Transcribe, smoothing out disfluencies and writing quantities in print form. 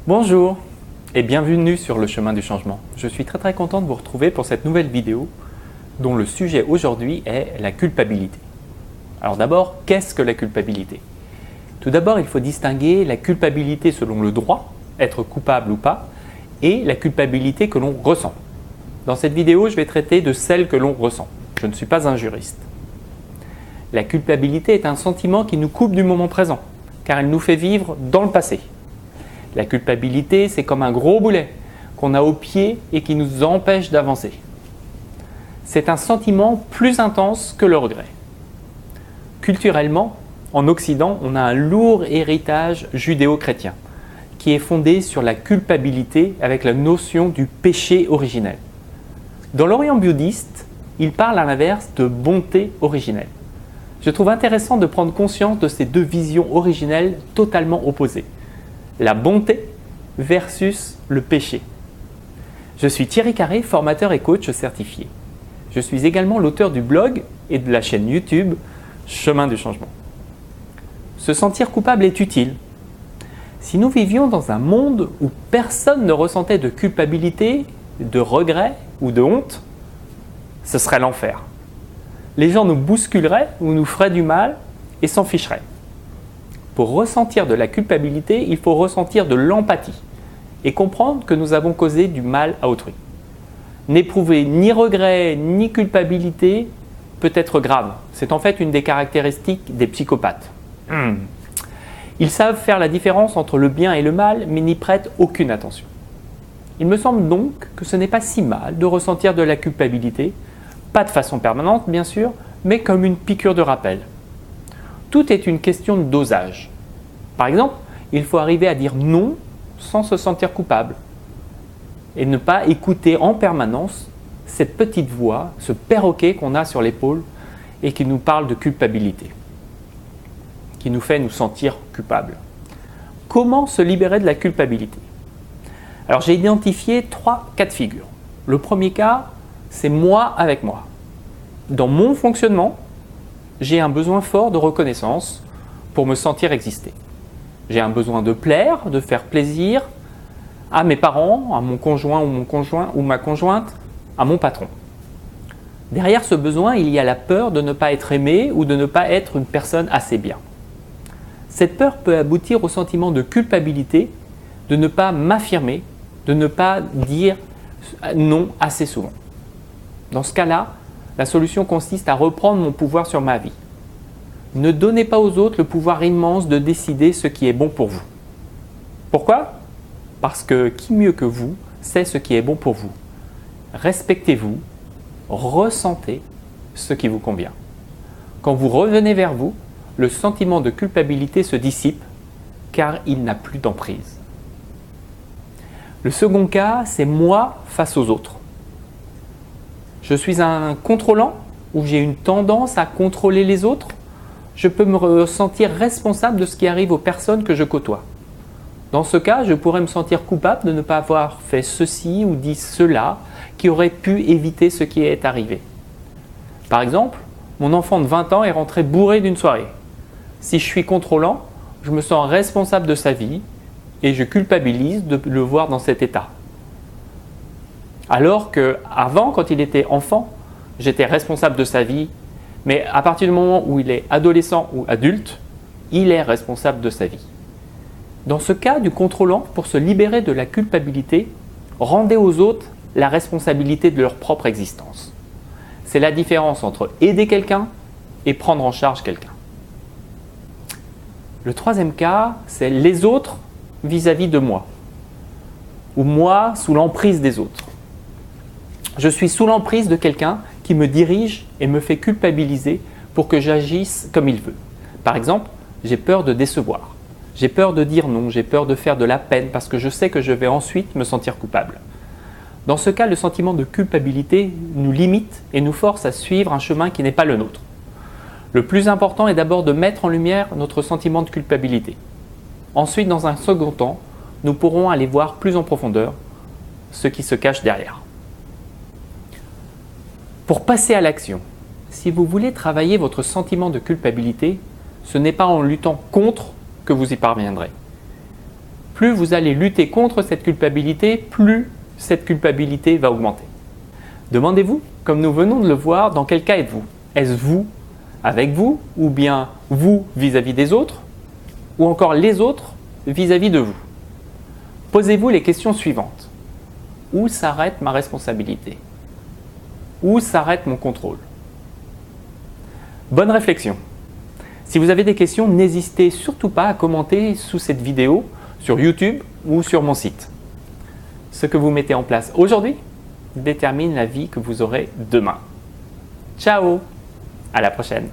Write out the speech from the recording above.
Bonjour et bienvenue sur le chemin du changement. Je suis très content de vous retrouver pour cette nouvelle vidéo dont le sujet aujourd'hui est la culpabilité. Alors d'abord, qu'est-ce que la culpabilité? Tout d'abord, il faut distinguer la culpabilité selon le droit, être coupable ou pas, et la culpabilité que l'on ressent. Dans cette vidéo, je vais traiter de celle que l'on ressent. Je ne suis pas un juriste. La culpabilité est un sentiment qui nous coupe du moment présent, car elle nous fait vivre dans le passé. La culpabilité, c'est comme un gros boulet qu'on a au pied et qui nous empêche d'avancer. C'est un sentiment plus intense que le regret. Culturellement, en Occident, on a un lourd héritage judéo-chrétien qui est fondé sur la culpabilité avec la notion du péché originel. Dans l'Orient bouddhiste, il parle à l'inverse de bonté originelle. Je trouve intéressant de prendre conscience de ces deux visions originelles totalement opposées. La bonté versus le péché. Je suis Thierry Carré, formateur et coach certifié. Je suis également l'auteur du blog et de la chaîne YouTube Chemin du changement. Se sentir coupable est utile. Si nous vivions dans un monde où personne ne ressentait de culpabilité, de regret ou de honte, ce serait l'enfer. Les gens nous bousculeraient ou nous feraient du mal et s'en ficheraient. Pour ressentir de la culpabilité, il faut ressentir de l'empathie et comprendre que nous avons causé du mal à autrui. N'éprouver ni regret ni culpabilité peut être grave. C'est en fait une des caractéristiques des psychopathes. Ils savent faire la différence entre le bien et le mal, mais n'y prêtent aucune attention. Il me semble donc que ce n'est pas si mal de ressentir de la culpabilité, pas de façon permanente bien sûr, mais comme une piqûre de rappel. Tout est une question de dosage. Par exemple, il faut arriver à dire non sans se sentir coupable et ne pas écouter en permanence cette petite voix, ce perroquet qu'on a sur l'épaule et qui nous parle de culpabilité, qui nous fait nous sentir coupables. Comment se libérer de la culpabilité? Alors j'ai identifié 3 cas de figure. Le premier cas, c'est moi avec moi. Dans mon fonctionnement, j'ai un besoin fort de reconnaissance pour me sentir exister. J'ai un besoin de plaire, de faire plaisir à mes parents, à mon conjoint ou ma conjointe, à mon patron. Derrière ce besoin, il y a la peur de ne pas être aimé ou de ne pas être une personne assez bien. Cette peur peut aboutir au sentiment de culpabilité, de ne pas m'affirmer, de ne pas dire non assez souvent. Dans ce cas-là, la solution consiste à reprendre mon pouvoir sur ma vie. Ne donnez pas aux autres le pouvoir immense de décider ce qui est bon pour vous. Pourquoi? Parce que qui mieux que vous sait ce qui est bon pour vous? Respectez-vous, ressentez ce qui vous convient. Quand vous revenez vers vous, le sentiment de culpabilité se dissipe car il n'a plus d'emprise. Le second cas, c'est moi face aux autres. Je suis un contrôlant ou j'ai une tendance à contrôler les autres. Je peux me ressentir responsable de ce qui arrive aux personnes que je côtoie. Dans ce cas, je pourrais me sentir coupable de ne pas avoir fait ceci ou dit cela qui aurait pu éviter ce qui est arrivé. Par exemple, mon enfant de 20 ans est rentré bourré d'une soirée. Si je suis contrôlant, je me sens responsable de sa vie et je culpabilise de le voir dans cet état. Alors qu'avant, quand il était enfant, j'étais responsable de sa vie, mais à partir du moment où il est adolescent ou adulte, il est responsable de sa vie. Dans ce cas du contrôlant, pour se libérer de la culpabilité, rendez aux autres la responsabilité de leur propre existence. C'est la différence entre aider quelqu'un et prendre en charge quelqu'un. Le troisième cas, c'est les autres vis-à-vis de moi, ou moi sous l'emprise des autres. Je suis sous l'emprise de quelqu'un qui me dirige et me fait culpabiliser pour que j'agisse comme il veut. Par exemple, j'ai peur de décevoir, j'ai peur de dire non, j'ai peur de faire de la peine parce que je sais que je vais ensuite me sentir coupable. Dans ce cas, le sentiment de culpabilité nous limite et nous force à suivre un chemin qui n'est pas le nôtre. Le plus important est d'abord de mettre en lumière notre sentiment de culpabilité. Ensuite, dans un second temps, nous pourrons aller voir plus en profondeur ce qui se cache derrière. Pour passer à l'action, si vous voulez travailler votre sentiment de culpabilité, ce n'est pas en luttant contre que vous y parviendrez. plus vous allez lutter contre cette culpabilité, plus cette culpabilité va augmenter. Demandez-vous, comme nous venons de le voir, dans quel cas êtes-vous? Est-ce vous avec vous, ou bien vous vis-à-vis des autres, ou encore les autres vis-à-vis de vous? Posez-vous les questions suivantes. Où s'arrête ma responsabilité? Où s'arrête mon contrôle? Bonne réflexion. Si vous avez des questions, n'hésitez surtout pas à commenter sous cette vidéo sur YouTube ou sur mon site. Ce que vous mettez en place aujourd'hui détermine la vie que vous aurez demain. Ciao! À la prochaine!